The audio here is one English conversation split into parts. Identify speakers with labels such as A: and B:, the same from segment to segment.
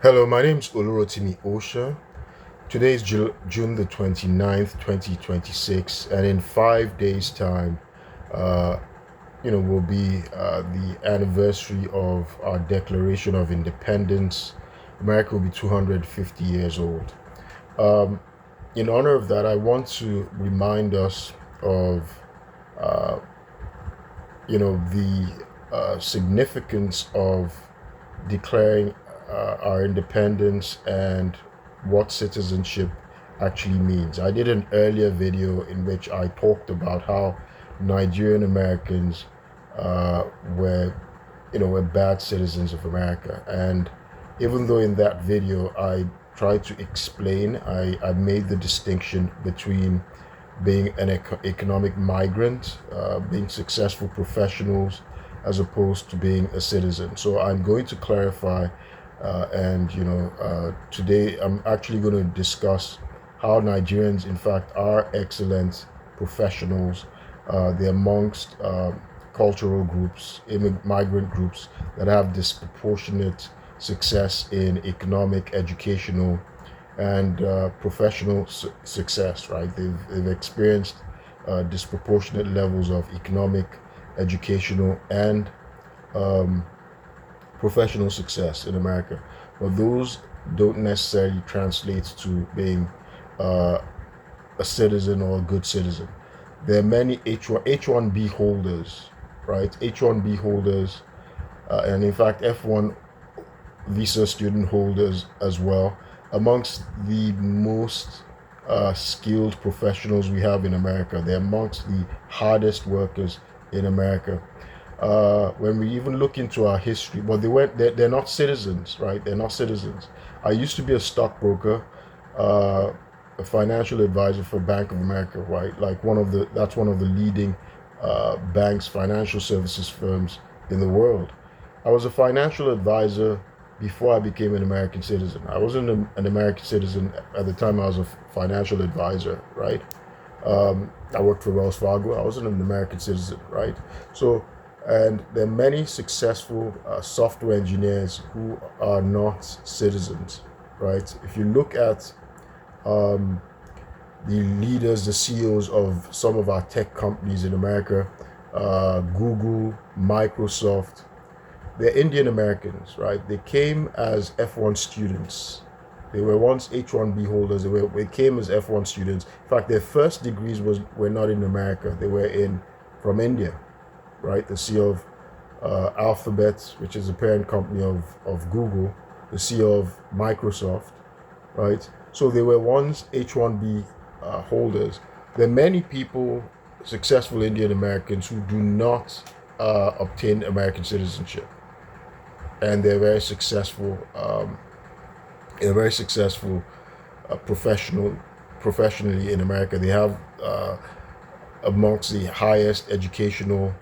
A: Hello, my name is Olurotimi Osha. Today is June the 29th, 2026, and in 5 days' time, uh, will be the anniversary of our Declaration of Independence. America will be 250 years old. Um, in honor of that, I want to remind us of, uh, the significance of declaring our independence and what citizenship actually means. I did an earlier video in which I talked about how Nigerian Americans uh, were, were bad citizens of America. And even though in that video I tried to explain, I made the distinction between being an economic migrant, being successful professionals, as opposed to being a citizen. So I'm going to clarify, and today I'm actually going to discuss how Nigerians, in fact, are excellent professionals. They're amongst cultural groups, migrant groups that have disproportionate success in economic, educational, and professional success, right? They've experienced disproportionate levels of economic, educational, and um, professional success in America. But those don't necessarily translate to being uh, a citizen or a good citizen. There are many H1B holders, right? H1B holders, and in fact, F1 visa student holders as well, amongst the most skilled professionals we have in America. They're amongst the hardest workers in America. When we even look into our history, well, they're not citizens, right? They're not citizens. I used to be a stockbroker, uh, a financial advisor for Bank of America, right? Like that's one of the leading banks, financial services firms in the world. I was a financial advisor before I became an American citizen. I wasn't an American citizen at the time. I was a financial advisor, right? I worked for Wells Fargo. I wasn't an American citizen, right? So, and there are many successful software engineers who are not citizens, right? If you look at um, the leaders, the CEOs of some of our tech companies in America, Google, Microsoft, they're Indian Americans, right? They came as F1 students. They were once H1B holders. They came as F1 students. In fact, their first degrees were not in America. They were from India, right? The CEO of Alphabet, which is the parent company of Google, the CEO of Microsoft, right? So they were once H1B holders. There are many people, successful Indian Americans, who do not obtain American citizenship, and they're very successful. They're very successful professionally in America. They have amongst the highest educational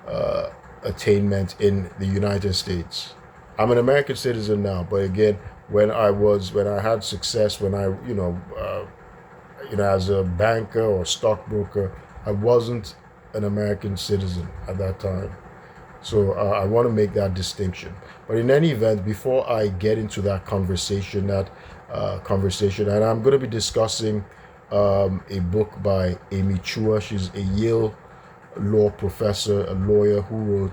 A: uh, attainment in the United States. I'm an American citizen now, but again, when I had success, when I as a banker or stockbroker, I wasn't an American citizen at that time. So I want to make that distinction. But in any event, before I get into that conversation, and I'm going to be discussing a book by immature. She's a Yale law professor, a lawyer who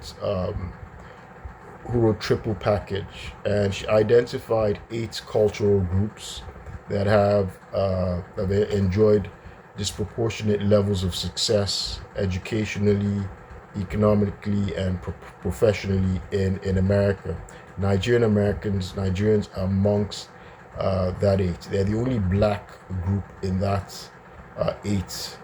A: wrote Triple Package, and she identified 8 cultural groups that enjoyed disproportionate levels of success educationally, economically, and professionally in America. Nigerians are amongst that 8. They're the only black group in that 8.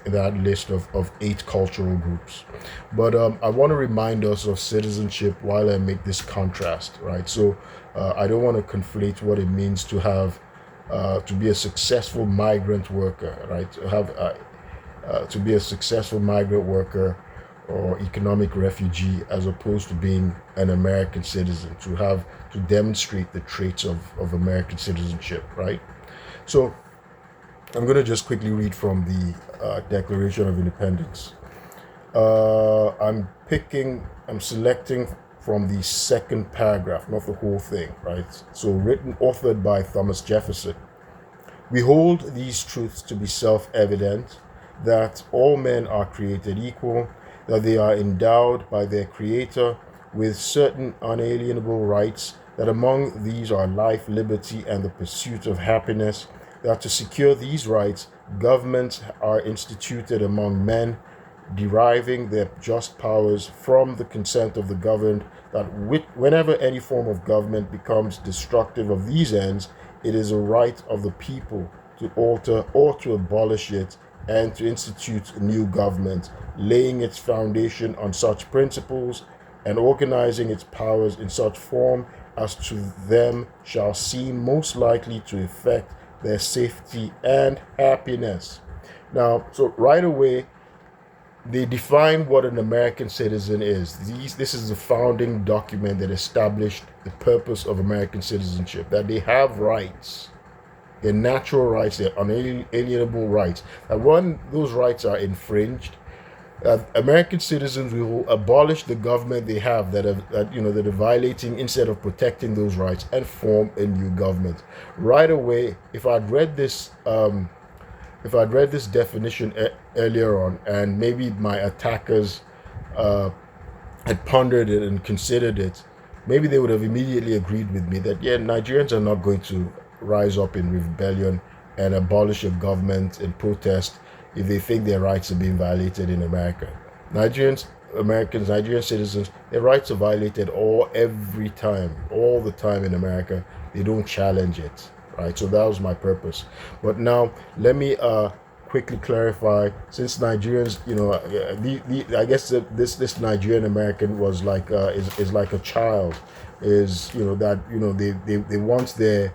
A: That list of 8 cultural groups. But I want to remind us of citizenship while I make this contrast, right? So I don't want to conflate what it means to be a successful migrant worker, right? To be a successful migrant worker or economic refugee, as opposed to being an American citizen, to demonstrate the traits of American citizenship, right? So I'm going to just quickly read from the Declaration of Independence. I'm selecting from the second paragraph, not the whole thing, right? So authored by Thomas Jefferson. We hold these truths to be self-evident, that all men are created equal, that they are endowed by their Creator with certain unalienable rights, that among these are life, liberty, and the pursuit of happiness, that to secure these rights, governments are instituted among men, deriving their just powers from the consent of the governed, that whenever any form of government becomes destructive of these ends, it is a right of the people to alter or to abolish it and to institute a new government, laying its foundation on such principles and organizing its powers in such form as to them shall seem most likely to effect their safety and happiness. Now, so right away, they define what an American citizen is. This is the founding document that established the purpose of American citizenship, that they have rights, their natural rights, their unalienable rights. And when those rights are infringed, American citizens will abolish the government they have that are violating, instead of protecting those rights, and form a new government. Right away, if I'd read this definition earlier on, and maybe my attackers had pondered it and considered it, maybe they would have immediately agreed with me that, yeah, Nigerians are not going to rise up in rebellion and abolish a government in protest if they think their rights are being violated in America. Nigerian citizens, their rights are violated every time, all the time in America. They don't challenge it. Right, so that was my purpose. But now let me quickly clarify. Since Nigerians, I guess this Nigerian American was like is like a child. They want their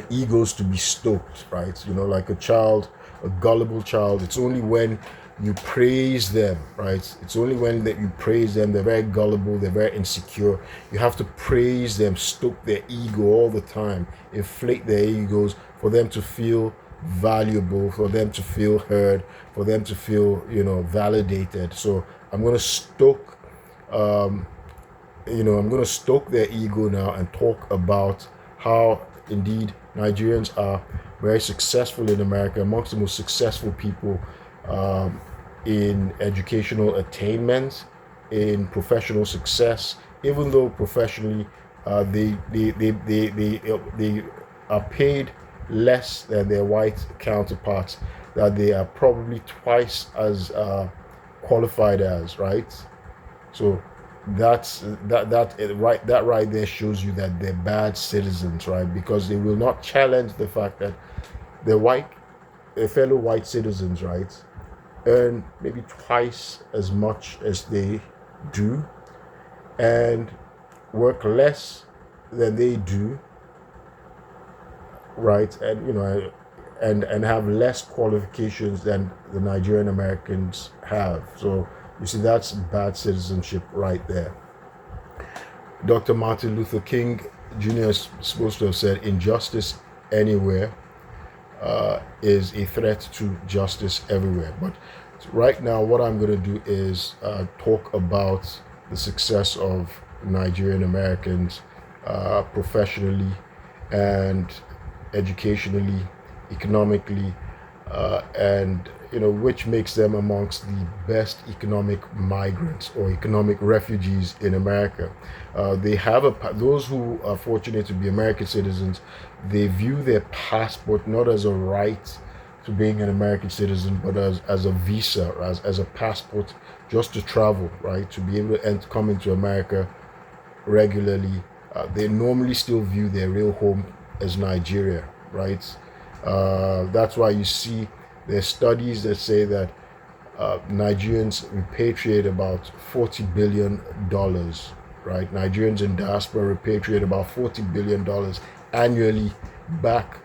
A: egos to be stoked, right? Like a child, a gullible child. It's only when you praise them, right? It's only when that you praise them. They're very gullible, they're very insecure. You have to praise them, stoke their ego all the time, inflate their egos for them to feel valuable, for them to feel heard, for them to feel validated. So I'm going to stoke their ego now and talk about how indeed Nigerians are very successful in America, amongst the most successful people in educational attainment, in professional success. Even though professionally they are paid less than their white counterparts, that they are probably twice as qualified as, right? So that right there shows you that they're bad citizens, right? Because they will not challenge the fact that their fellow white citizens, right, earn maybe twice as much as they do and work less than they do, right? And have less qualifications than the Nigerian Americans have. So you see, that's bad citizenship right there. Dr. Martin Luther King Jr. is supposed to have said, injustice anywhere is a threat to justice everywhere. But right now, what I'm going to do is talk about the success of Nigerian Americans professionally and educationally, economically, and which makes them amongst the best economic migrants or economic refugees in America. They have those who are fortunate to be American citizens, they view their passport not as a right to being an American citizen, but as a visa, as a passport just to travel, right? To be able to come into America regularly. They normally still view their real home as Nigeria, right? That's why you see there's studies that say that Nigerians repatriate about $40 billion, right? Nigerians in diaspora repatriate about $40 billion annually back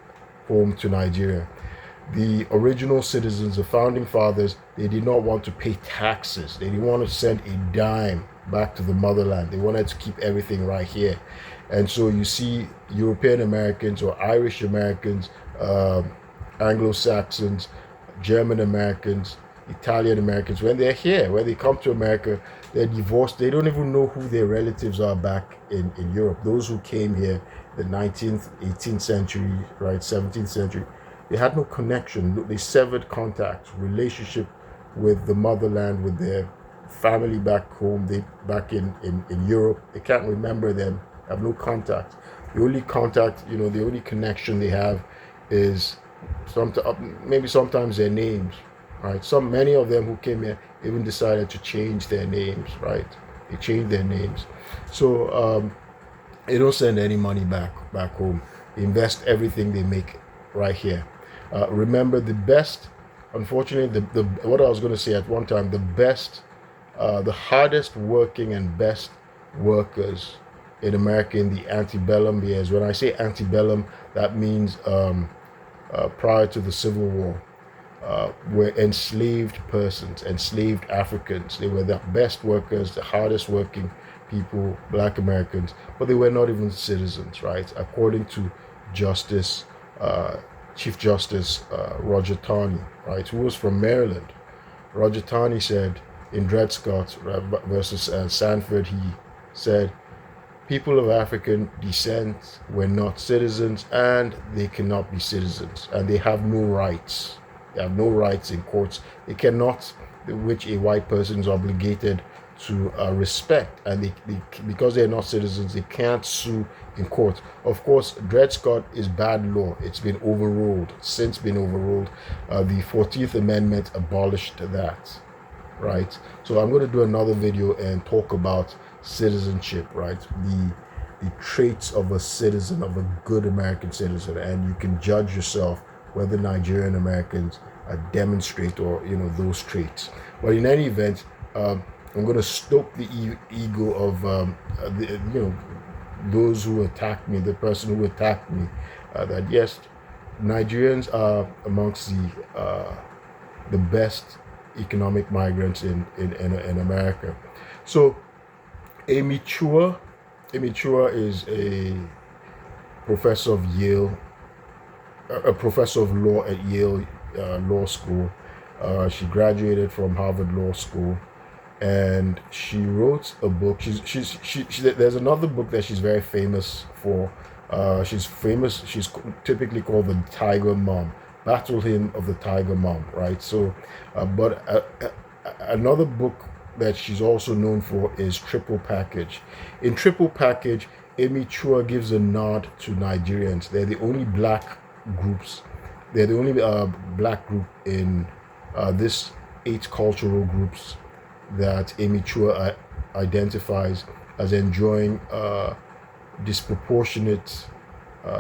A: home to Nigeria. The original citizens, the founding fathers, they did not want to pay taxes. They didn't want to send a dime back to the motherland. They wanted to keep everything right here. And so you see European Americans or Irish Americans, Anglo-Saxons, German Americans, Italian Americans, when they're here, when they come to America, they're divorced. They don't even know who their relatives are back in Europe. Those who came here the 19th, 18th century, right, 17th century, they had no connection. They severed contact, relationship with the motherland, with their family back home, back in Europe. They can't remember them, have no contact. The only contact, the only connection they have is maybe sometimes their names, right? Many of them who came here even decided to change their names, right? They changed their names. So they don't send any money back home. They invest everything they make right here. Remember, the best, unfortunately, the what I was going to say at one time, the best, the hardest working and best workers in America in the antebellum years. When I say antebellum, that means prior to the Civil War, were enslaved persons, enslaved Africans. They were the best workers, the hardest working people, Black Americans, but they were not even citizens, right? According to Chief Justice Roger Taney, right, who was from Maryland. Roger Taney said in Dred Scott versus Sanford, he said, people of African descent were not citizens and they cannot be citizens, and they have no rights. They have no rights in courts. They cannot, which a white person is obligated to respect, and because they're not citizens, they can't sue in court. Of course, Dred Scott is bad law. It's been overruled, since been overruled. The 14th Amendment abolished that, right? So I'm going to do another video and talk about citizenship, right? The traits of a citizen, of a good American citizen, and you can judge yourself whether Nigerian Americans demonstrate or those traits. But in any event, I'm going to stoke the ego of those who attacked me, the person who attacked me, that yes, Nigerians are amongst the best economic migrants in America. So immature is a professor of Yale, a professor of law at Yale Law School. She graduated from Harvard Law School, and she wrote a book. There's another book that she's very famous for. She's typically called the Tiger Mom, Battle Hymn of the Tiger Mom, right? So, but another book that she's also known for is Triple Package. In Triple Package, Immature gives a nod to Nigerians. They're the only black groups. They're the only black group in this 8 cultural groups that Immature identifies as enjoying disproportionate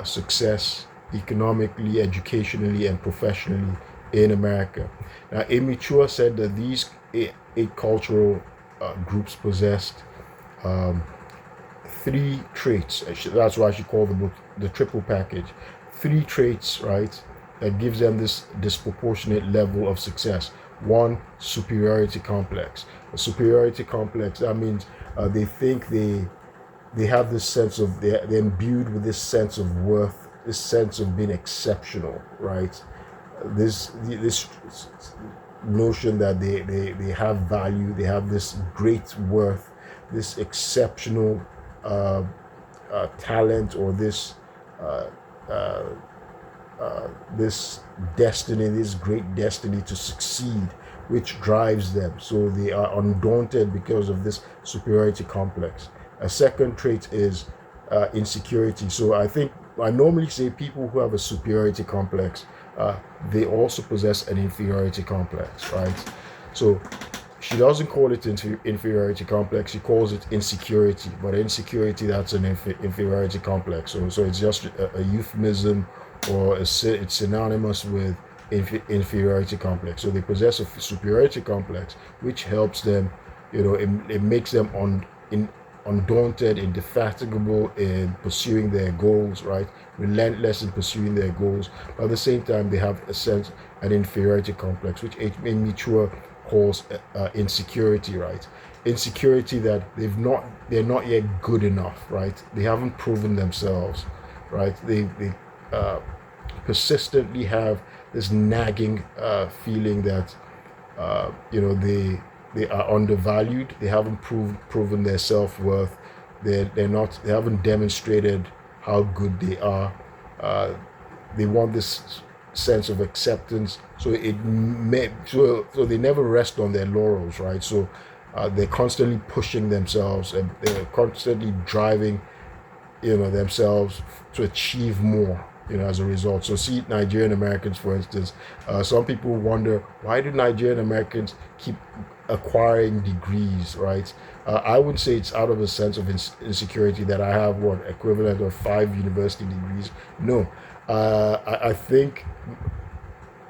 A: success economically, educationally, and professionally in America. Now, Immature said that these 8 cultural groups possessed 3 traits. That's why she called the book the Triple Package. 3 traits, right, that gives them this disproportionate level of success. 1, superiority complex. A superiority complex, that means they think they have this sense of, they're imbued with this sense of worth, this sense of being exceptional, right? This notion that they have value, they have this great worth, this exceptional talent, or this destiny, this great destiny to succeed, which drives them. So they are undaunted because of this superiority complex. A second trait is insecurity. So I normally say people who have a superiority complex, they also possess an inferiority complex, right? So she doesn't call it inferiority complex, she calls it insecurity. But insecurity, that's an inferiority complex. So it's just a euphemism, or it's synonymous with inferiority complex. So they possess a superiority complex, which helps them, it makes them undaunted, indefatigable in pursuing their goals, right? Relentless in pursuing their goals. But at the same time, they have an inferiority complex, which Immature calls insecurity, right? Insecurity that they're not yet good enough, right? They haven't proven themselves, right? They persistently have this nagging feeling that They are undervalued. They haven't proven their self-worth. They haven't demonstrated how good they are. Uh, they want this sense of acceptance, so they never rest on their laurels, right? So they're constantly pushing themselves, and they're constantly driving themselves to achieve more, as a result. So see Nigerian Americans, for instance. Some people wonder, why do Nigerian Americans keep acquiring degrees, right? I would say it's out of a sense of insecurity that I have what equivalent of 5 university degrees. No, I think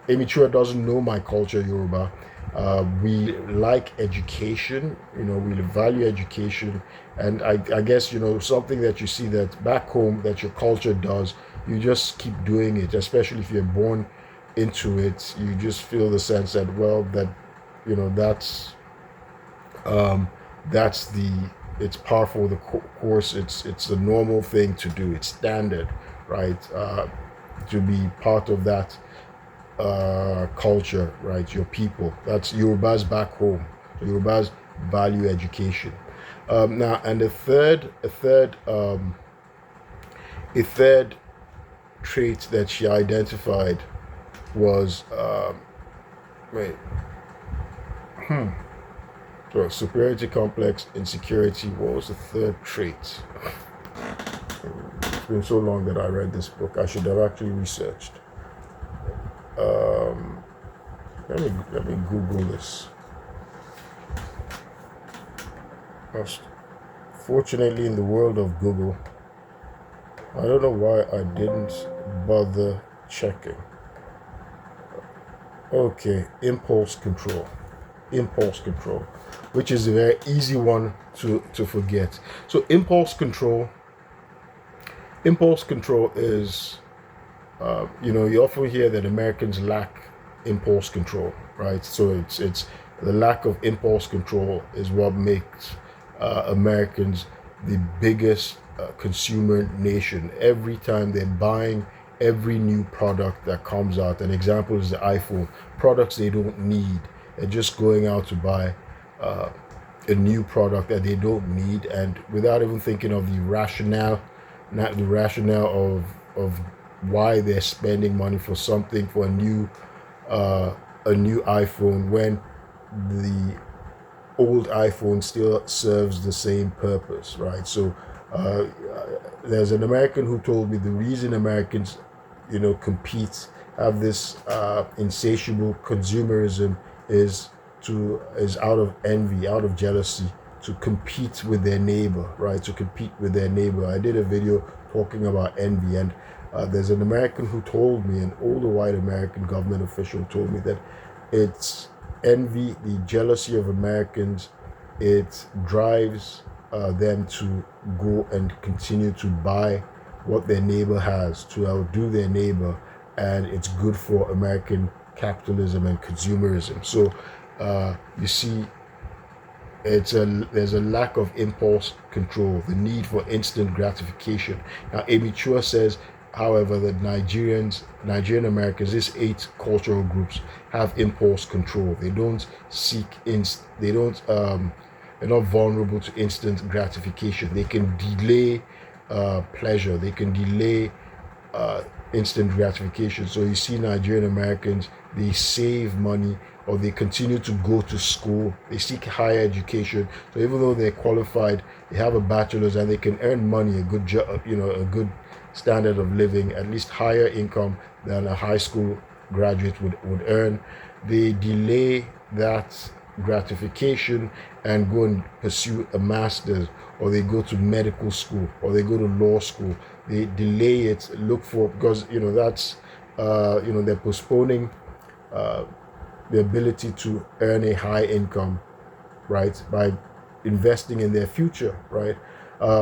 A: immature doesn't know my culture, Yoruba. We like education, we value education. And I guess, something that you see that back home that your culture does, you just keep doing it, especially if you're born into it. You just feel the sense that, well, that, you know, that's the, it's powerful, the course, it's the normal thing to do, it's standard, right? To be part of that culture, right? Your people. That's Yorubas back home. So Yorubas value education. Now, and a third trait that she identified was wait, so superiority complex, insecurity. What was the third trait? It's been so long that I read this book. I should have actually researched. Let me Google this. Fortunately, in the world of Google, I don't know why I didn't bother checking. Okay, impulse control, which is a very easy one to forget. So impulse control is, you often hear that Americans lack impulse control, right? So it's the lack of impulse control is what makes Americans the biggest consumer nation. Every time they're buying every new product that comes out, an example is the iPhone, products they don't need. They're just going out to buy a new product that they don't need, and without even thinking of the rationale, not the rationale of why they're spending money for something, for a new iPhone, when the old iPhone still serves the same purpose, right? So there's an American who told me the reason Americans, compete, have this insatiable consumerism is out of envy, out of jealousy, to compete with their neighbor, right? To compete with their neighbor. I did a video talking about envy, and there's an American who told me, an older white American government official told me that it's envy, the jealousy of Americans, it drives them to go and continue to buy what their neighbor has, to outdo their neighbor, and it's good for American capitalism and consumerism. So you see, there's a lack of impulse control, the need for instant gratification. Now, Immature says, however, that Nigerian Americans, these 8 cultural groups, have impulse control. They don't they're not vulnerable to instant gratification. They can delay pleasure. They can delay instant gratification. So you see Nigerian Americans, they save money, or they continue to go to school. They seek higher education. So even though they're qualified, they have a bachelor's, and they can earn money, a good job, a good standard of living, at least higher income than a high school graduate would earn. They delay that gratification and go and pursue a master's, or they go to medical school, or they go to law school. They delay it, because that's they're postponing the ability to earn a high income, right, by investing in their future, right?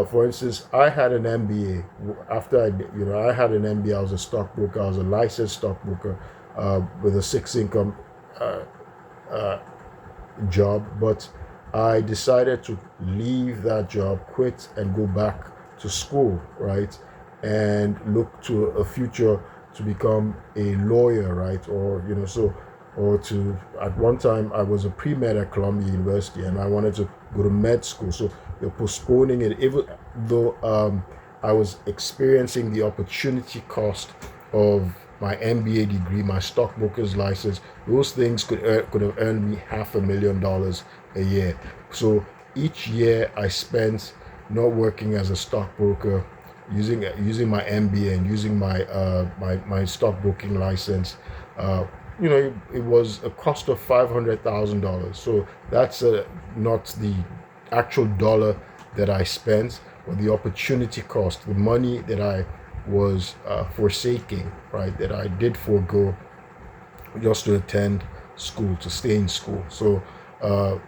A: For instance, I had an MBA. After I had an MBA, I was a stockbroker. I was a licensed stockbroker with a 6 income job. But I decided to leave that job, quit, and go back to school, right, and look to a future to become a lawyer, right? Or so or to, at one time I was a pre-med at Columbia University and I wanted to go to med school, so they're postponing it, even though I was experiencing the opportunity cost of my MBA degree, my stockbroker's license. Those things could have earned me $500,000 a year. So each year I spent not working as a stockbroker, using my MBA and using my stockbroking license. It was a cost of $500,000. So that's not the actual dollar that I spent, but the opportunity cost, the money that I was forsaking, right? That I did forego just to attend school, to stay in school. So I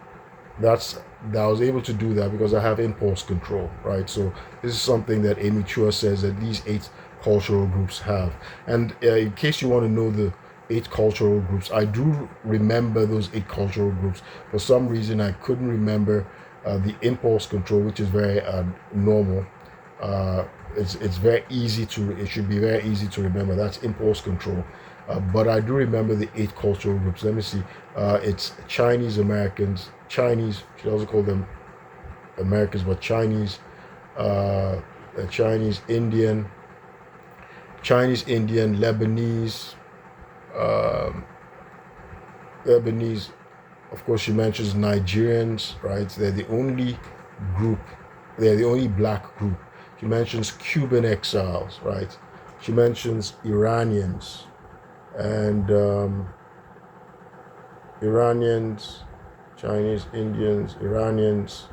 A: was able to do that because I have impulse control, right? So this is something that immature says that these 8 cultural groups have. And in case you want to know the 8 cultural groups, I do remember those 8 cultural groups. For some reason, I couldn't remember the impulse control, which is very normal. It's very easy it should be very easy to remember. That's impulse control. But I do remember the 8 cultural groups. Let me see. It's Chinese Americans, Chinese, you should also call them Americans, but Chinese, Chinese Indian, Lebanese, Lebanese. Of course, she mentions Nigerians, right? They're the only group. They're the only black group. She mentions Cuban exiles, right? She mentions Iranians and Iranians, Chinese, Indians, Iranians,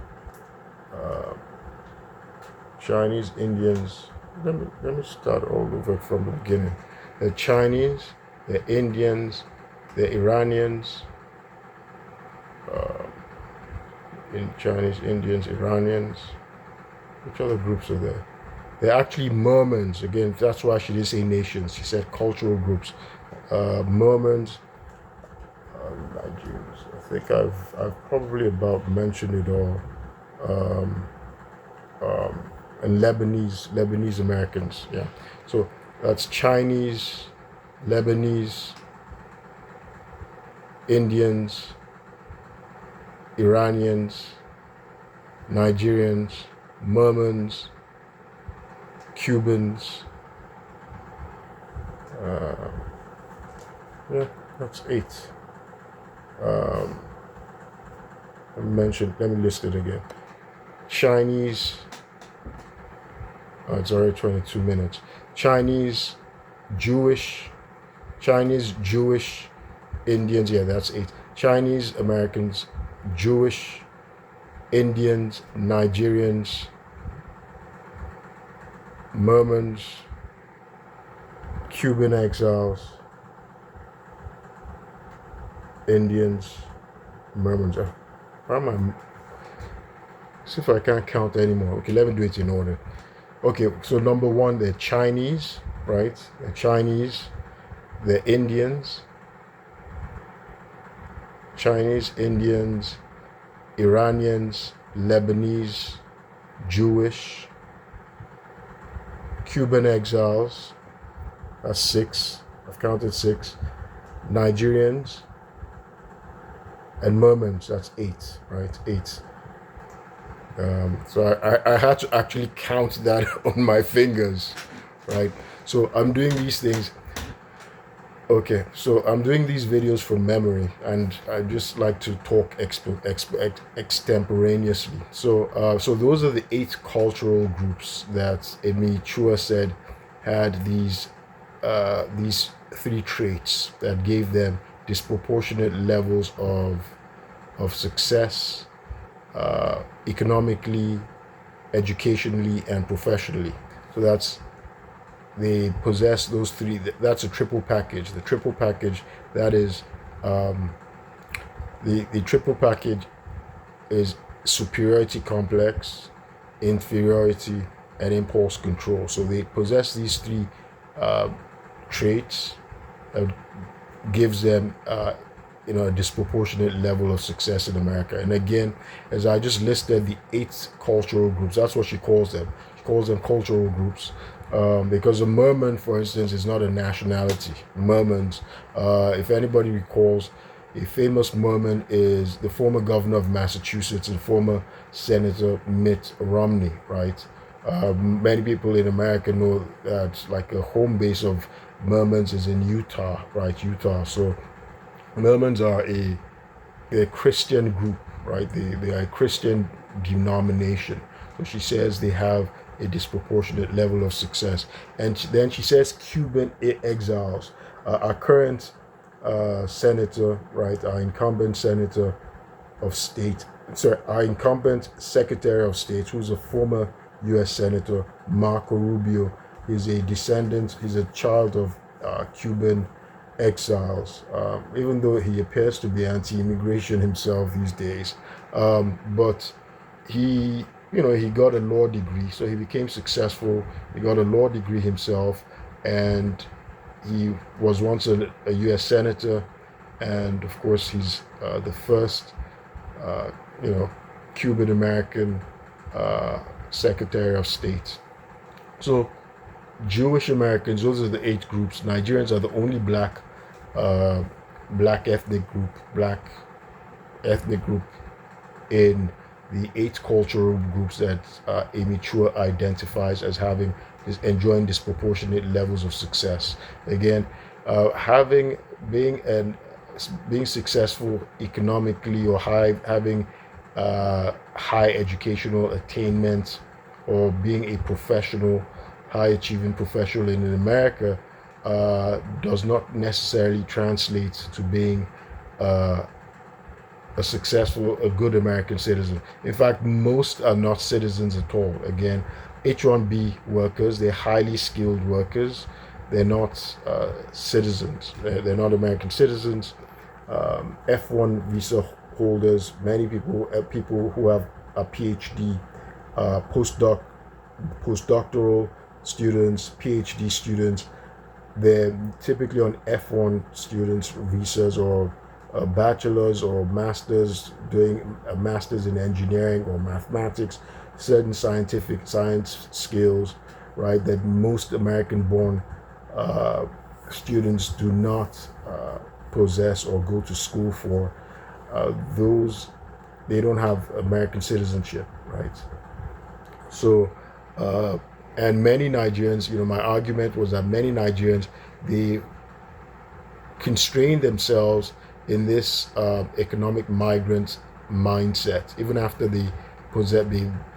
A: Chinese, Indians. Let me start all over from the beginning. The Chinese, the Indians, the Iranians, in Chinese, Indians, Iranians. Which other groups are there? They're actually Mormons. Again, that's why she didn't say nations. She said cultural groups. Mormons, Nigerians. I think I've probably about mentioned it all. And Lebanese Americans. Yeah. So that's Chinese, Lebanese, Indians, Iranians, Nigerians, Mormons, Cubans. Yeah, that's 8. Let me list it again. Chinese, it's already 22 minutes. Chinese, Jewish, Indians, yeah, that's 8. Chinese, Americans, Jewish, Indians, Nigerians, Mormons, Cuban exiles, Indians, Mormons. See if I can't count anymore. Okay, let me do it in order. Okay, so number 1, the Chinese, right? The Chinese, the Indians, Indians, Iranians, Lebanese, Jewish, Cuban exiles, that's 6. I've counted 6. Nigerians and Mormons, that's 8, right? 8. So I had to actually count that on my fingers, right? So I'm doing these things. Okay, so I'm doing these videos from memory, and I just like to talk extemporaneously. So those are the 8 cultural groups that Amy Chua said had these 3 traits that gave them disproportionate levels of success, economically, educationally, and professionally. So they possess those 3. That's a triple package. The triple package, that is, the triple package is superiority complex, inferiority, and impulse control. So they possess these 3 traits that gives them a disproportionate level of success in America. And again, as I just listed the 8 cultural groups, that's what she calls them. She calls them cultural groups. Because a Merman, for instance, is not a nationality. Mermans, if anybody recalls, a famous Merman is the former governor of Massachusetts and former Senator Mitt Romney, right? Many people in America know that like a home base of Mormons is in Utah, right? Utah. So Mormons are a Christian group, right? They are a Christian denomination. So she says they have a disproportionate level of success. And then she says Cuban exiles. Our current senator, right? Our incumbent senator of state, sorry, our incumbent Secretary of State, who's a former U.S. Senator, Marco Rubio, is a descendant, he's a child of Cuban exiles, even though he appears to be anti-immigration himself these days. But he, he got a law degree, so he became successful. He got a law degree himself, and he was once a U.S. Senator, and of course he's the first Cuban American Secretary of State. So Jewish Americans, those are the 8 groups. Nigerians are the only black ethnic group in the 8 cultural groups that immature identifies as enjoying disproportionate levels of success. Again, being successful economically or having high educational attainment, or being a professional, high achieving professional in America does not necessarily translate to being a good American citizen. In fact, most are not citizens at all. Again, H-1B workers, they're highly skilled workers. They're not citizens. They're not American citizens. F1 visa holders, many people who have a PhD, postdoctoral students, PhD students, they're typically on F1 students visas, or a bachelor's or master's, doing a master's in engineering or mathematics, certain science skills, right, that most American-born students do not possess or go to school for. They don't have American citizenship, right? So, and many Nigerians, my argument was that many Nigerians, they constrain themselves in this economic migrant mindset, even after they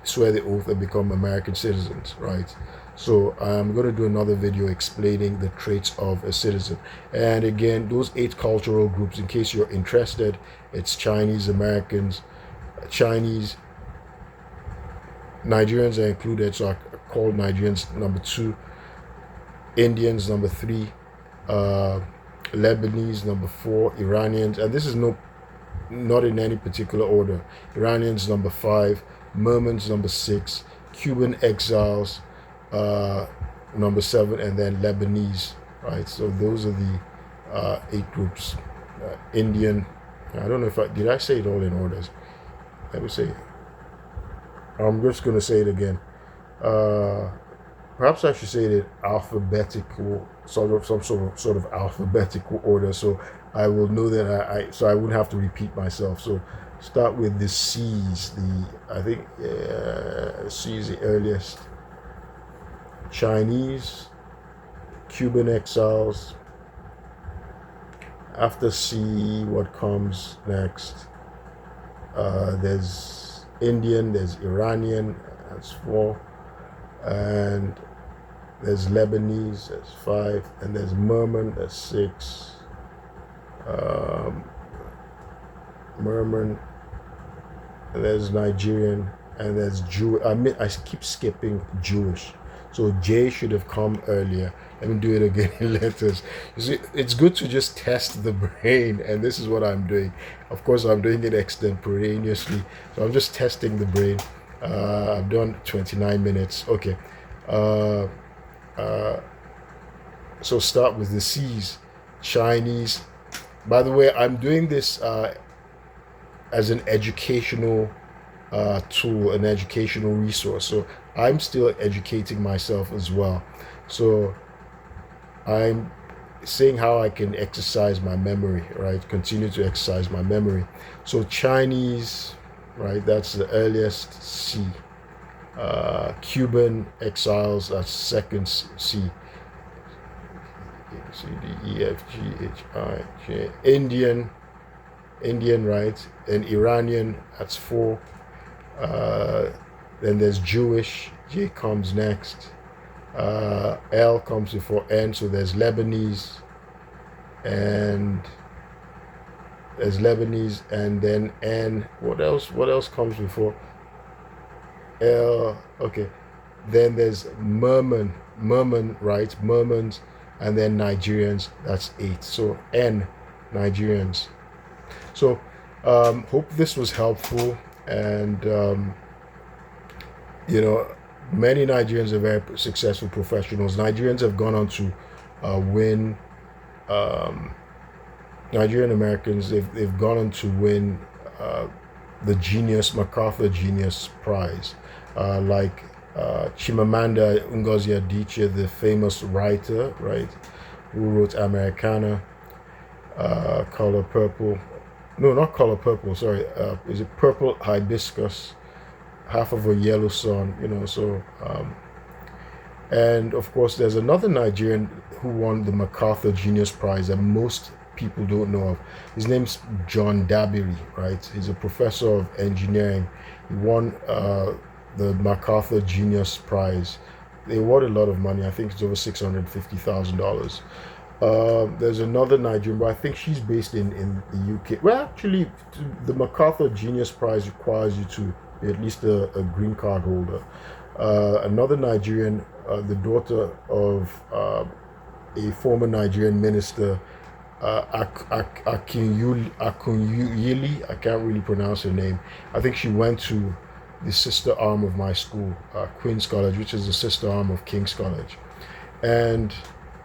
A: swear the oath and become American citizens, right? So I'm going to do another video explaining the traits of a citizen. And again, those 8 cultural groups, in case you're interested, it's Chinese Americans, Nigerians are included, so I called Nigerians number 2, Indians number 3, Lebanese number 4, Iranians, and this is not in any particular order. Iranians number 5, Mormons number 6, Cuban exiles number 7, and then Lebanese, right? So those are the 8 groups. Indian, I don't know if did I say it all in orders? Let me say, I'm just going to say it again. Perhaps I should say it in alphabetical, sort of alphabetical order, so I will know that so I wouldn't have to repeat myself. So start with the C's. I think C is the earliest. Chinese, Cuban exiles. After C, what comes next? There's Indian, there's Iranian, that's 4, and there's Lebanese, that's 5, and there's Mormon, that's 6. Mormon, and there's Nigerian, and there's Jew. I keep skipping Jewish. So J should have come earlier. Let me do it again in letters. You see, it's good to just test the brain, and this is what I'm doing. Of course, I'm doing it extemporaneously, so I'm just testing the brain. I've done 29 minutes. Okay. So start with the C's. Chinese. By the way, I'm doing this as an educational tool, an educational resource. So I'm still educating myself as well. So I'm saying how I can exercise my memory, right? Continue to exercise my memory. So Chinese, right? That's the earliest C. Cuban exiles, that's second C. C D E F G H I J. Indian, right? And Iranian, that's 4. Uh, then there's Jewish, J comes next. L comes before N, so there's Lebanese, and then N. What else comes before L? Okay, then there's Merman, right? Mermans, and then Nigerians, that's 8. So N, Nigerians. So hope this was helpful, and many Nigerians are very successful professionals. Nigerians have gone on to win. Nigerian Americans, they've gone on to win the MacArthur Genius Prize, like Chimamanda Ngozi Adichie, the famous writer, right, who wrote Americana, Color Purple. No, not Color Purple. Sorry, is it Purple Hibiscus? Half of a Yellow Sun. So. And of course, there's another Nigerian who won the MacArthur Genius Prize that most people don't know of. His name's John Dabiri, right? He's a professor of engineering. He won the MacArthur Genius Prize. They award a lot of money. I think it's over $650,000. There's another Nigerian, but I think she's based in the UK. Well, actually, the MacArthur Genius Prize requires you to be at least a green card holder. Another Nigerian, the daughter of a former Nigerian minister, Akunyili, I can't really pronounce her name. I think she went to the sister arm of my school, Queen's College, which is the sister arm of King's College. And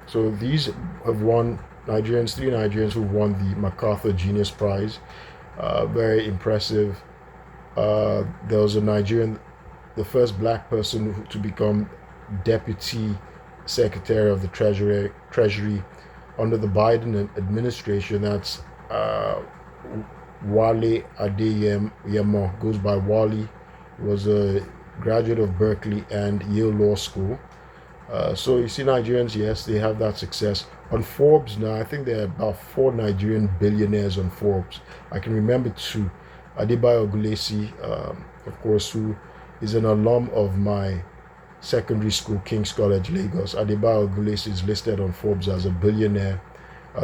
A: so these have won, 3 Nigerians who won the MacArthur Genius Prize. Very impressive. There was a Nigerian, the first black person to become Deputy Secretary of the Treasury under the Biden administration. That's Wale Adeyemo, goes by Wally. He was a graduate of Berkeley and Yale Law School. So you see, Nigerians, yes, they have that success. On Forbes now, I think there are about 4 Nigerian billionaires on Forbes. I can remember 2. Adebayo Ogunlesi, of course, who is an alum of my secondary school, King's College, Lagos. Adebayo Ogunlesi is listed on Forbes as a billionaire.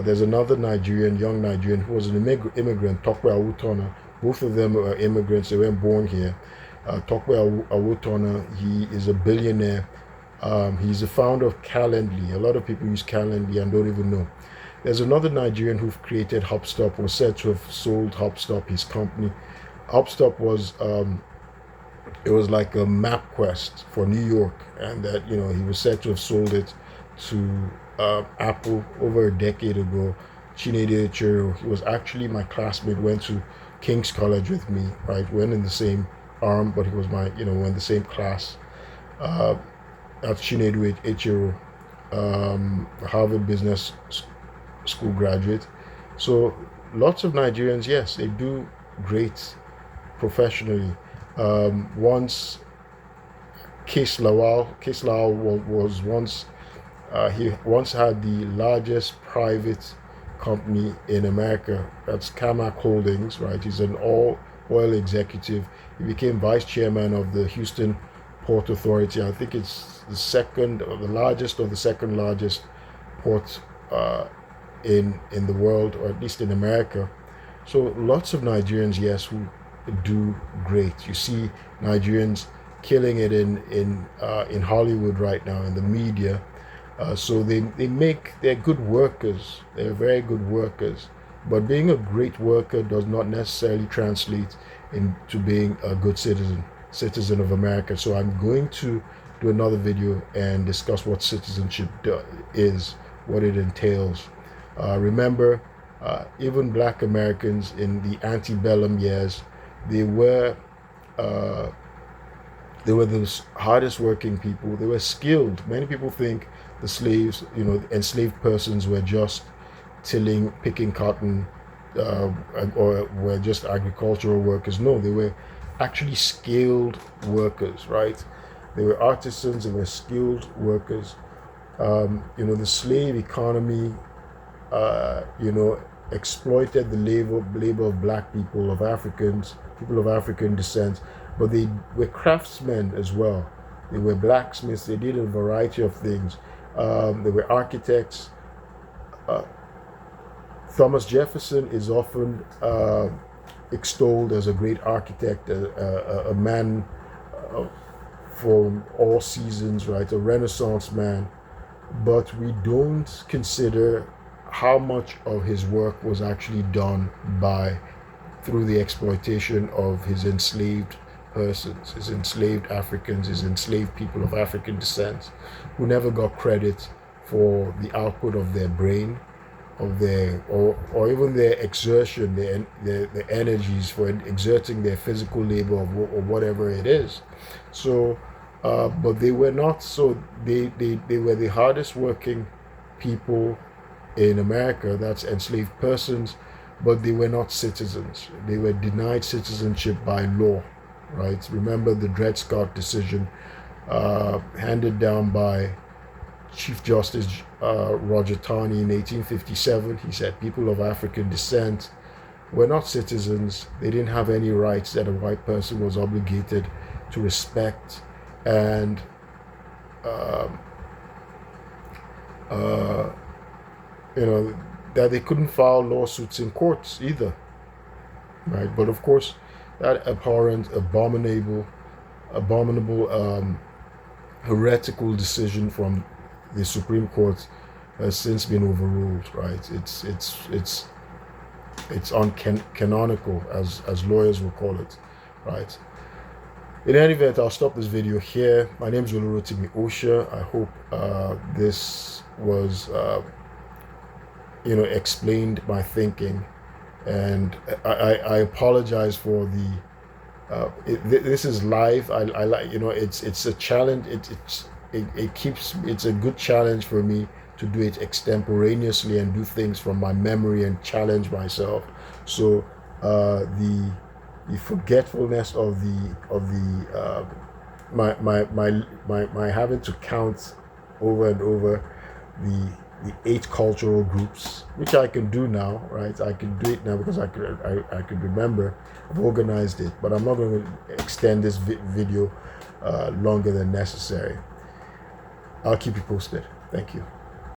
A: There's another young Nigerian, who was an immigrant, Tokwe Awutona. Both of them are immigrants. They weren't born here. Tokwe Awutona, he is a billionaire. He's the founder of Calendly. A lot of people use Calendly and don't even know. There's another Nigerian who created Hopstop, was said to have sold Hopstop, his company. Hopstop was it was like a map quest for New York, and that he was said to have sold it to Apple over a decade ago. Chinedu Echiro, he was actually my classmate, went to King's College with me, right? Went in the same arm, but he was my, we're in the same class. That's Chinedu Echiro, Harvard Business School graduate. So lots of Nigerians, yes, they do great professionally. Once Case Lawal was once he once had the largest private company in America. That's Camac Holdings, right? He's an oil executive. He became vice chairman of the Houston Port Authority. I think it's the second or the largest or the second largest port in the world, or at least in America. So lots of Nigerians, yes, who do great. You see Nigerians killing it in Hollywood right now, in the media. So they're good workers. They're very good workers. But being a great worker does not necessarily translate into being a good citizen of America. So I'm going to do another video and discuss what citizenship is, what it entails. Remember, even Black Americans in the antebellum years, they were They were the hardest working people. They were skilled. Many people think the slaves, enslaved persons were just tilling, picking cotton, or were just agricultural workers. No, they were actually skilled workers, right? They were artisans, they were skilled workers. The slave economy, exploited the labor of black people, people of African descent, but they were craftsmen as well. They were blacksmiths. They did a variety of things. They were architects. Thomas Jefferson is often extolled as a great architect, a man from all seasons, right? A Renaissance man. But we don't consider how much of his work was actually done through the exploitation of his enslaved persons, his enslaved Africans, his enslaved people of African descent, who never got credit for the output of their brain, of their or even their exertion, their energies for exerting their physical labor or whatever it is. So, but they were not. So they were the hardest working people in America. That's enslaved persons, but they were not citizens. They were denied citizenship by law, right? Remember the Dred Scott decision, handed down by Chief Justice Roger Taney in 1857. He said people of African descent were not citizens. They didn't have any rights that a white person was obligated to respect, and that they couldn't file lawsuits in courts either, right? But of course, that abhorrent, abominable, heretical decision from the Supreme Court has since been overruled, right? It's uncanonical, as lawyers will call it, right? In any event, I'll stop this video here. My name is Olurotimi Osha. I hope this was explained my thinking, and I apologize for the this is live. I like, it's a challenge. It's a good challenge for me to do it extemporaneously and do things from my memory and challenge myself. So the forgetfulness of my having to count over and over the 8 cultural groups, which I can do now, right? I can do it now because I could remember. I've organized it, but I'm not going to extend this video longer than necessary. I'll keep you posted. Thank you.